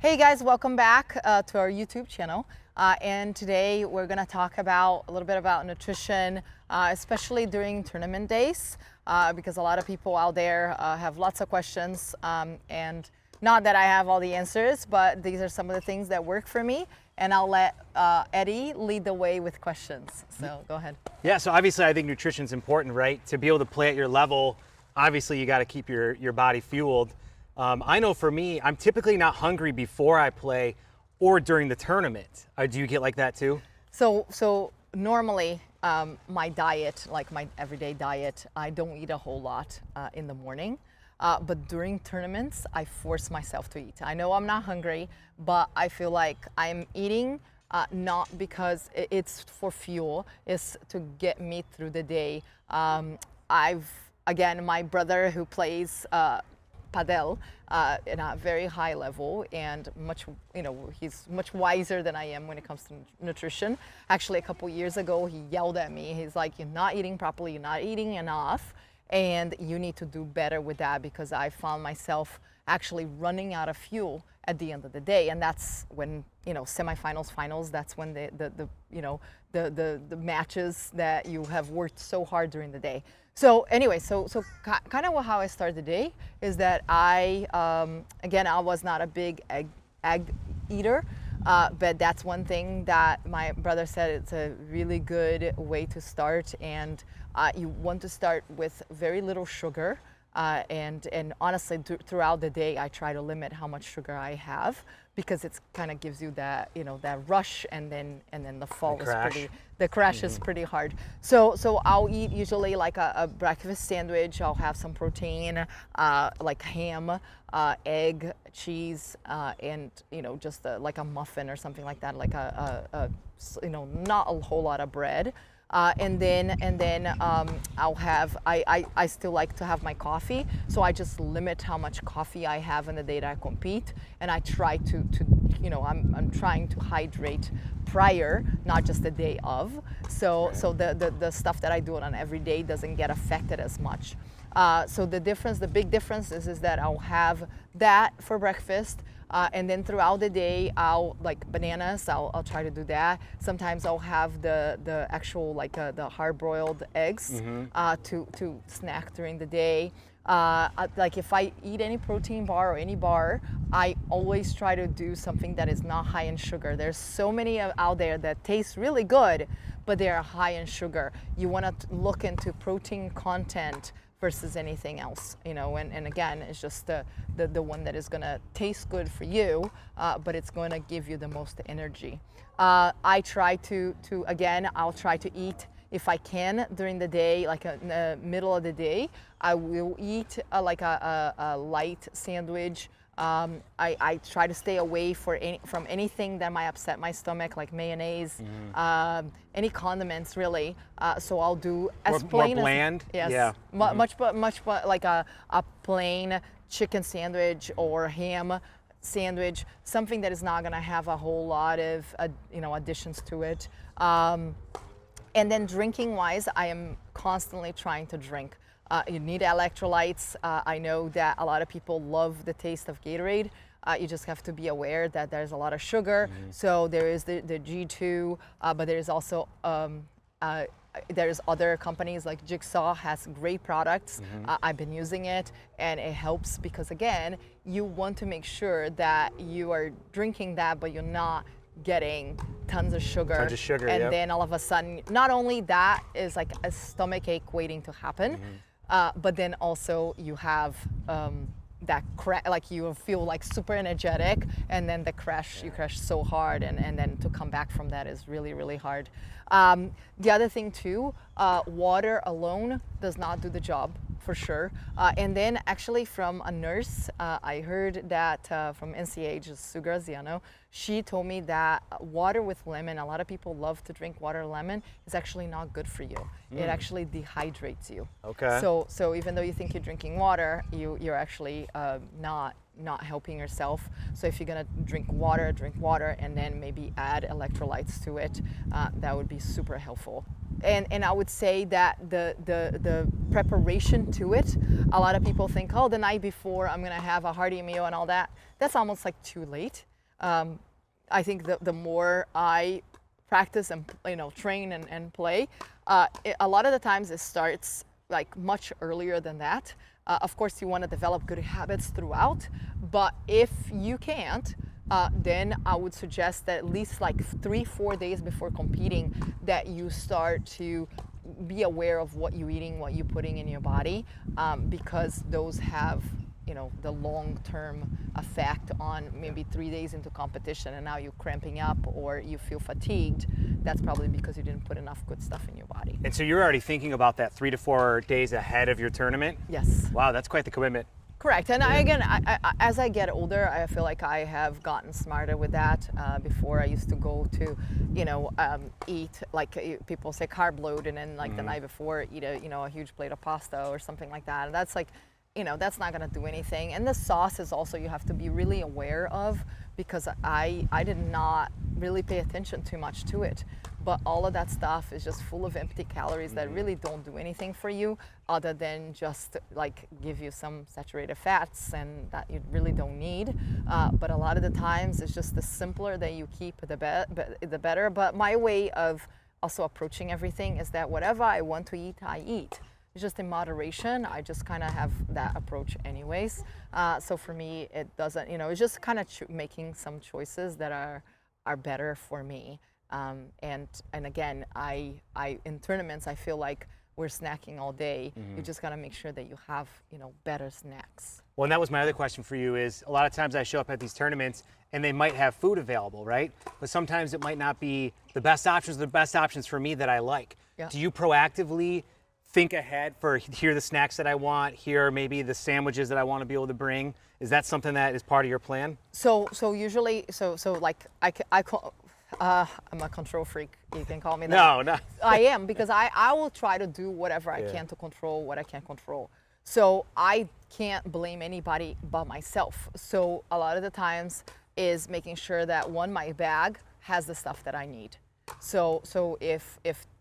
Hey guys, welcome back to our YouTube channel. And today we're going to talk about a little bit about nutrition, especially during tournament days, because a lot of people out there have lots of questions. And not that I have all the answers, but these are some of the things that work for me. And I'll let Eddie lead the way with questions. So go ahead. Yeah, so obviously I think nutrition is important, right? To be able to play at your level, obviously you got to keep your body fueled. I know for me, I'm typically not hungry before I play or during the tournament. Do you get like that too? So normally my diet, like my everyday diet, I don't eat a whole lot in the morning. But during tournaments, I force myself to eat. I know I'm not hungry, but I feel like I'm eating not because it's for fuel, it's to get me through the day. Again, my brother who plays padel in a very high level and he's much wiser than I am when it comes to nutrition. Actually, a couple years ago, he yelled at me. He's like, "You're not eating properly, you're not eating enough, and you need to do better with that," because I found myself actually running out of fuel at the end of the day. And that's when, semifinals, finals, that's when the matches that you have worked so hard during the day. So anyway, so kind of how I start the day is that I was not a big egg eater, but that's one thing that my brother said it's a really good way to start. And you want to start with very little sugar. And honestly, throughout the day, I try to limit how much sugar I have, because it's kind of gives you that, that rush, and then the fall is pretty, the crash is pretty hard. So I'll eat usually like a breakfast sandwich. I'll have some protein, like ham, egg, cheese, and just like a muffin or something like that, like not a whole lot of bread. And then I'll have, I still like to have my coffee, so I just limit how much coffee I have in the day that I compete, and I try to I'm trying to hydrate prior, not just the day of, so the stuff that I do on every day doesn't get affected as much. So the big difference is that I'll have that for breakfast. And then throughout the day, I'll like bananas. I'll try to do that. Sometimes I'll have the actual the hard-boiled eggs to snack during the day. Like if I eat any protein bar or any bar, I always try to do something that is not high in sugar. There's so many out there that taste really good, but they are high in sugar. You want to look into protein content versus anything else, and again, it's just the one that is gonna taste good for you, but it's gonna give you the most energy. I try to again, I'll try to eat, if I can, during the day, like in the middle of the day, I will eat like a light sandwich. I try to stay away from anything that might upset my stomach, like mayonnaise, any condiments really. So I'll do as plain more bland. Yes, yeah. much like a plain chicken sandwich or ham sandwich, something that is not going to have a whole lot of additions to it. And then drinking wise, I am constantly trying to drink. You need electrolytes. I know that a lot of people love the taste of Gatorade. You just have to be aware that there's a lot of sugar. So there is the G2, but there is also there's other companies like Jigsaw has great products. I've been using it, and it helps because again, you want to make sure that you are drinking that, but you're not getting tons of sugar. And then all of a sudden, not only that is like a stomach ache waiting to happen, but then also you have that like you feel like super energetic, and then you crash so hard, and then to come back from that is really, really hard. The other thing too, water alone does not do the job, for sure. And then actually from a nurse, I heard that from NCH, Sue Graziano, she told me that water with lemon, a lot of people love to drink water with lemon, is actually not good for you. It actually dehydrates you. Okay. So even though you think you're drinking water, you're actually not helping yourself. So if you're gonna drink water, and then maybe add electrolytes to it. That would be super helpful. and I would say that the preparation to it, a lot of people think, oh, the night before I'm gonna have a hearty meal and all that. That's almost like too late. I think the more I practice and train and play, a lot of the times it starts like much earlier than that. Of course, you want to develop good habits throughout, but if you can't, then I would suggest that at least like 3-4 days before competing, that you start to be aware of what you're eating, what you're putting in your body, because those have the long-term effect on maybe 3 days into competition, and now you're cramping up or you feel fatigued. That's probably because you didn't put enough good stuff in your body. And so you're already thinking about that 3 to 4 days ahead of your tournament? Yes. Wow, that's quite the commitment. Correct. And I, as I get older, I feel like I have gotten smarter with that. Before I used to go to, eat, like people say carb load, and then like the night before eat a huge plate of pasta or something like that. And that's like, that's not going to do anything. And the sauce is also, you have to be really aware of, because I did not really pay attention too much to it. But all of that stuff is just full of empty calories that really don't do anything for you, other than just like give you some saturated fats and that you really don't need. But a lot of the times it's just the simpler that you keep, the better. But my way of also approaching everything is that whatever I want to eat, I eat. It's just in moderation. I just kind of have that approach anyways. So for me, it doesn't, it's just kind of making some choices that are better for me. And again, I in tournaments, I feel like we're snacking all day. You just gotta make sure that you have, better snacks. Well, and that was my other question for you is, a lot of times I show up at these tournaments and they might have food available, right? But sometimes it might not be the best options for me that I like. Yeah. Do you proactively think ahead for, here are the snacks that I want, here are maybe the sandwiches that I want to be able to bring? Is that something that is part of your plan? So usually, like I'm a control freak. You can call me that. No. I am, because I will try to do whatever I can to control what I can't control. So I can't blame anybody but myself. So a lot of the times is making sure that my bag has the stuff that I need. So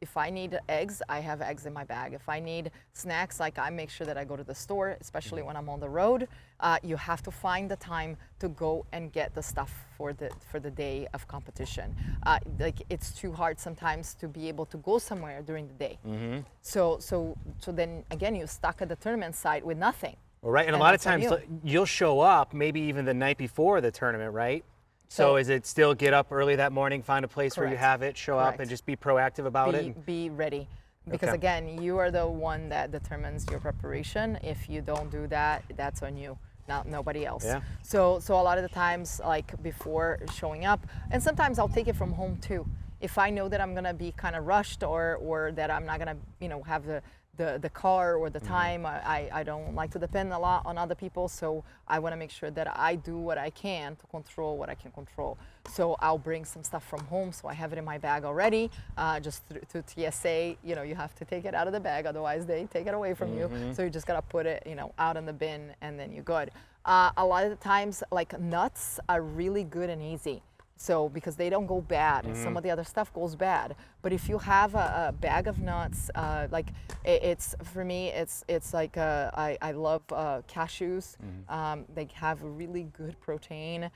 if I need eggs, I have eggs in my bag. If I need snacks, like I make sure that I go to the store, especially when I'm on the road. You have to find the time to go and get the stuff for the day of competition. Like it's too hard sometimes to be able to go somewhere during the day. So then again, you're stuck at the tournament site with nothing. Well, right, and a lot of times you'll show up maybe even the night before the tournament, right? So is it still get up early that morning, find a place where you have it, show up, and just be proactive about it? Be ready. Because again, you are the one that determines your preparation. If you don't do that, that's on you, not nobody else. Yeah. So a lot of the times, like before showing up, and sometimes I'll take it from home too. If I know that I'm gonna be kind of rushed or that I'm not gonna, have the car or the time, I don't like to depend a lot on other people, so I want to make sure that I do what I can to control what I can control. So I'll bring some stuff from home, so I have it in my bag already. Just through TSA, you have to take it out of the bag, otherwise they take it away from you. So you just gotta put it, out in the bin, and then you're good. A lot of the times, like nuts are really good and easy. So because they don't go bad, some of the other stuff goes bad. But if you have a bag of nuts, like it's for me, it's like I love cashews. They have really good protein.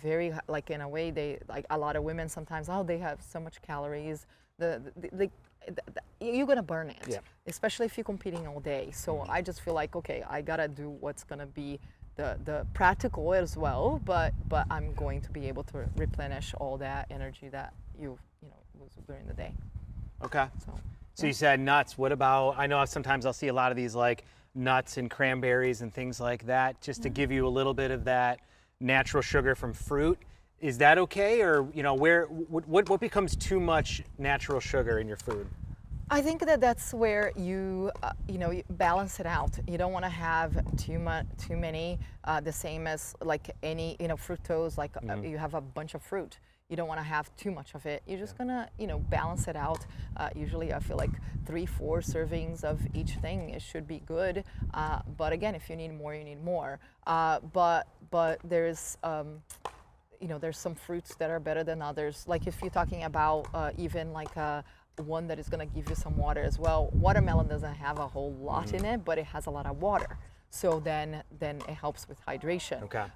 Very like in a way they like a lot of women sometimes. Oh, they have so much calories. You're gonna burn it, especially if you're competing all day. So I just feel like okay, I gotta do what's gonna be the practical as well, but I'm going to be able to replenish all that energy that you lose during the day. Okay. So you said nuts. What about? I know sometimes I'll see a lot of these like nuts and cranberries and things like that, just to give you a little bit of that natural sugar from fruit. Is that okay, or what becomes too much natural sugar in your food? I think that's where you you balance it out. You don't want to have too many. The same as like any fructose. Like you have a bunch of fruit. You don't want to have too much of it. You're just gonna balance it out. Usually, I feel like 3-4 servings of each thing should be good. But again, if you need more, you need more. But there's there's some fruits that are better than others. Like if you're talking about even like one that is going to give you some water as well. Watermelon doesn't have a whole lot in it, but it has a lot of water. So then it helps with hydration. Okay.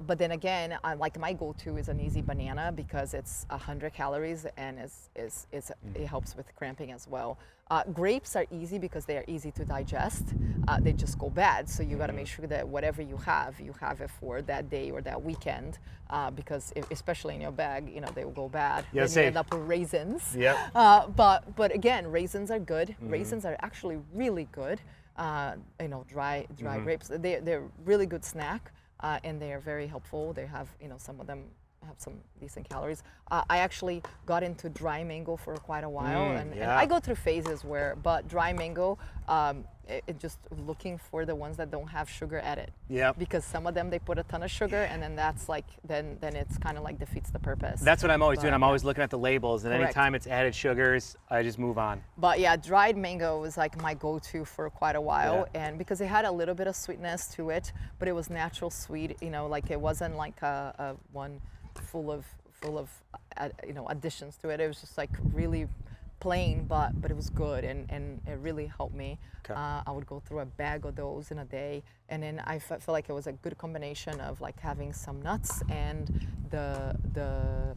But then again, like my go-to is an easy banana because it's 100 calories and it helps with cramping as well. Grapes are easy because they are easy to digest. They just go bad, so you got to make sure that whatever you have it for that day or that weekend, because especially in your bag, they will go bad. Yeah, then you end up with raisins. Yep. But again, raisins are good. Raisins are actually really good. Dry grapes. They're really good snack. And they are very helpful. They have, some of them have some decent calories. I actually got into dry mango for quite a while, and I go through phases but dry mango, it just looking for the ones that don't have sugar added. Yeah. Because some of them they put a ton of sugar, and then that's like then it's kind of like defeats the purpose. That's what I'm always doing. I'm always looking at the labels, and Correct. anytime it's added sugars, I just move on. But yeah, dried mango was like my go-to for quite a while, and because it had a little bit of sweetness to it, but it was natural sweet. Like it wasn't like a one full of additions to it. It was just like really plain, but it was good, and it really helped me. Okay. I would go through a bag of those in a day, and then I felt like it was a good combination of like having some nuts and the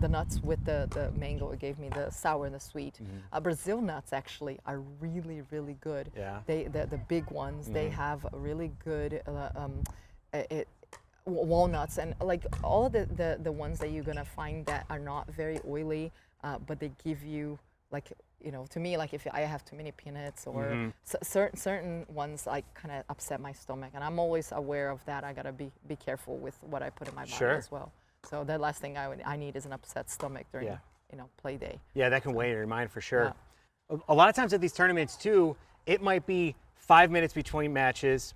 nuts with the mango. It gave me the sour and the sweet. Brazil nuts actually are really, really good. Yeah. The big ones, they have a really good walnuts, and like all of the ones that you're gonna find that are not very oily, but they give you like, to me, like if I have too many peanuts or certain ones like kind of upset my stomach, and I'm always aware of that. I gotta be careful with what I put in my body as well. So the last thing I need is an upset stomach during play day. Yeah, that can weigh in your mind for sure. Yeah. A lot of times at these tournaments too, it might be 5 minutes between matches.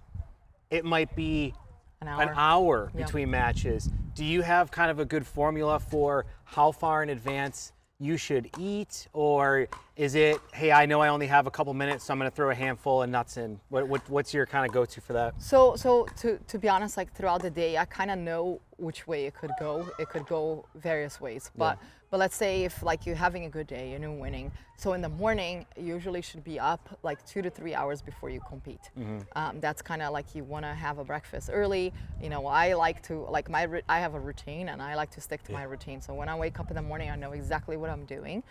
It might be an hour between matches. Do you have kind of a good formula for how far in advance you should eat, or is it, hey, I know I only have a couple minutes, so I'm going to throw a handful of nuts in? What's your kind of go-to for that? So to be honest, like throughout the day, I kind of know which way it could go. It could go various ways, but let's say if like you're having a good day and you're winning, so in the morning you usually should be up like 2 to 3 hours before you compete. That's kind of like you want to have a breakfast early. I like to I have a routine, and I like to stick to my routine. So when I wake up in the morning, I know exactly what I'm doing.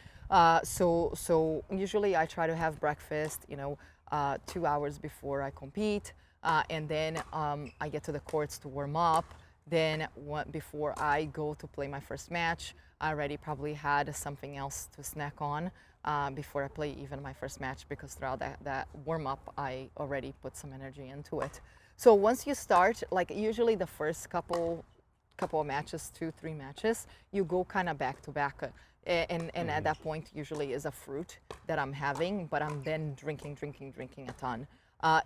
So usually I try to have breakfast 2 hours before I compete, and then I get to the courts to warm up. Then before I go to play my first match, I already probably had something else to snack on before I play even my first match, because throughout that warm-up, I already put some energy into it. So once you start, like usually the first couple of matches, 2-3 matches, you go kind of back to back. And at that point, usually is a fruit that I'm having, but I'm then drinking a ton.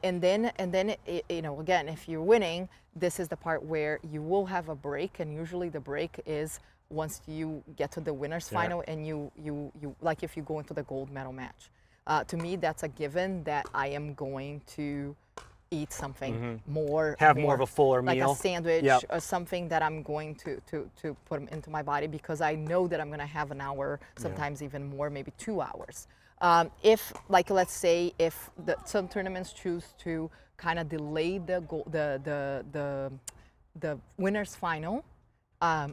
And then again, if you're winning, this is the part where you will have a break, and usually the break is once you get to the winner's final, and you like if you go into the gold medal match. To me, that's a given that I am going to eat something more of a fuller like meal, like a sandwich or something that I'm going to put into my body, because I know that I'm going to have an hour, sometimes even more, maybe 2 hours. If, like, let's say if some tournaments choose to kind of delay the winner's final,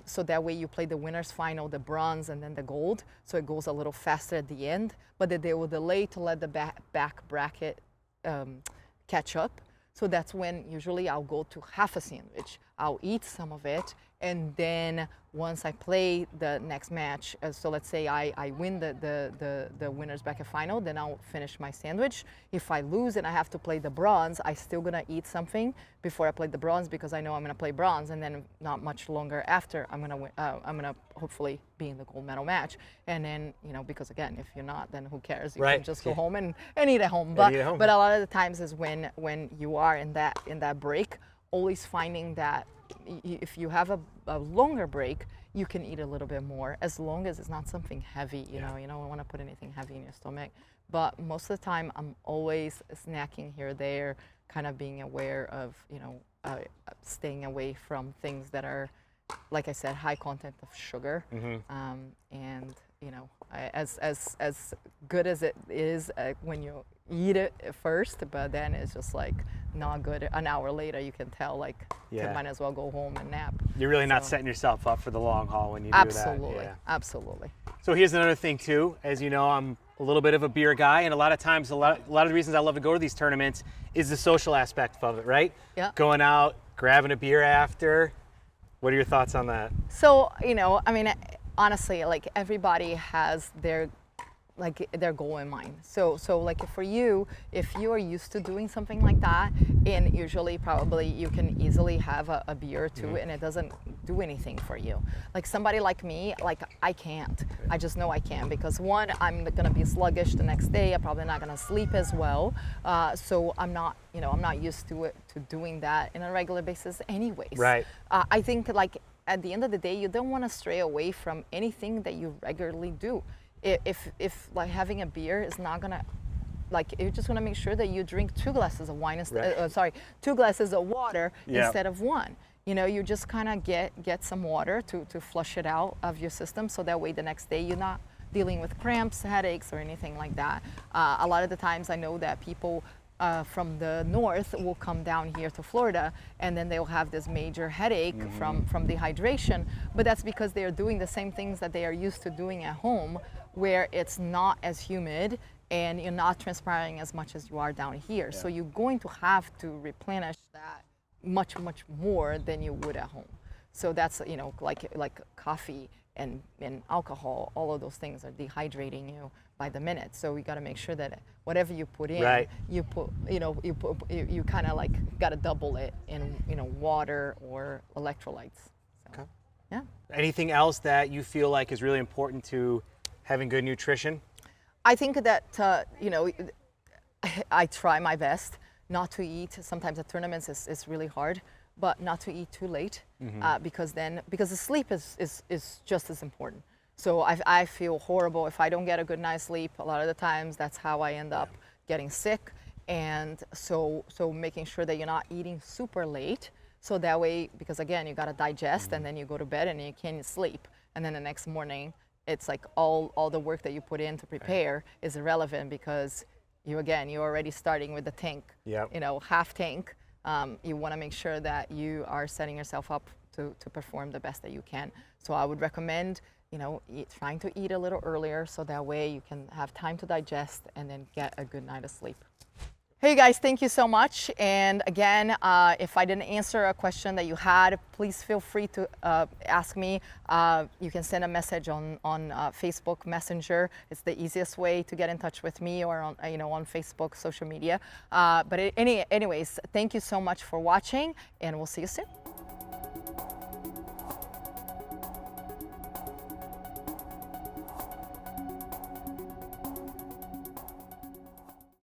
so that way you play the winner's final, the bronze, and then the gold, so it goes a little faster at the end, but then they will delay to let the back bracket catch up. So that's when usually I'll go to half a sandwich. I'll eat some of it, and then once I play the next match, so let's say I win the winner's bracket final, then I'll finish my sandwich. If I lose and I have to play the bronze, I still gonna eat something before I play the bronze, because I know I'm gonna play bronze, and then not much longer after I'm gonna hopefully be in the gold medal match. And then because again, if you're not, then who cares? You can just go home and eat at home. But a lot of the times is when you are in that break, always finding that if you have a longer break, you can eat a little bit more, as long as it's not something heavy. You don't want to put anything heavy in your stomach. But most of the time, I'm always snacking here or there, kind of being aware of staying away from things that are, like I said, high content of sugar, and you know, as good as it is when you eat it at first, but then it's just like not good. An hour later, you can tell like you might as well go home and nap. You're really not setting yourself up for the long haul when you do absolutely, that. Yeah. Absolutely. So here's another thing too. As you know, I'm a little bit of a beer guy, and a lot of times, a lot of the reasons I love to go to these tournaments is the social aspect of it, right? Yeah. Going out, grabbing a beer after. What are your thoughts on that? So, you know, I mean, honestly, like everybody has their goal in mind. So like for you, if you are used to doing something like that, and usually probably you can easily have a beer or two, and it doesn't do anything for you. Like somebody like me, like I can't. I just know I can't, because one, I'm gonna be sluggish the next day. I'm probably not gonna sleep as well. So I'm not used to doing that in a regular basis anyways. Right. I think like at the end of the day, you don't want to stray away from anything that you regularly do. If like having a beer is not gonna, like you just want to make sure that you drink 2 glasses of wine instead, 2 glasses of water instead of one. You know, you just kind of get some water to flush it out of your system, so that way the next day you're not dealing with cramps, headaches, or anything like that. A lot of the times I know that people from the north will come down here to Florida, and then they'll have this major headache from dehydration, but that's because they are doing the same things that they are used to doing at home, where it's not as humid and you're not transpiring as much as you are down here. So you're going to have to replenish that much more than you would at home. So that's, you know, like coffee and alcohol, all of those things are dehydrating you by the minute. So we got to make sure that whatever you put in, you kind of like got to double it in, you know, water or electrolytes. So, okay. Yeah. Anything else that you feel like is really important to having good nutrition? I think that, you know, I try my best not to eat. Sometimes at tournaments it's really hard, but not to eat too late, because the sleep is just as important. So I feel horrible if I don't get a good night's sleep. A lot of the times that's how I end up getting sick. And so making sure that you're not eating super late, so that way, because again, you got to digest, and then you go to bed and you can't sleep. And then the next morning, it's like all the work that you put in to prepare is irrelevant, because you're already starting with the tank, you know, half tank. You want to make sure that you are setting yourself up to perform the best that you can. So I would recommend, you know, trying to eat a little earlier, so that way you can have time to digest and then get a good night of sleep. Hey guys, thank you so much. And again, if I didn't answer a question that you had, please feel free to ask me. You can send a message on Facebook Messenger. It's the easiest way to get in touch with me, or on, you know, on Facebook, social media. But anyways, thank you so much for watching, and we'll see you soon.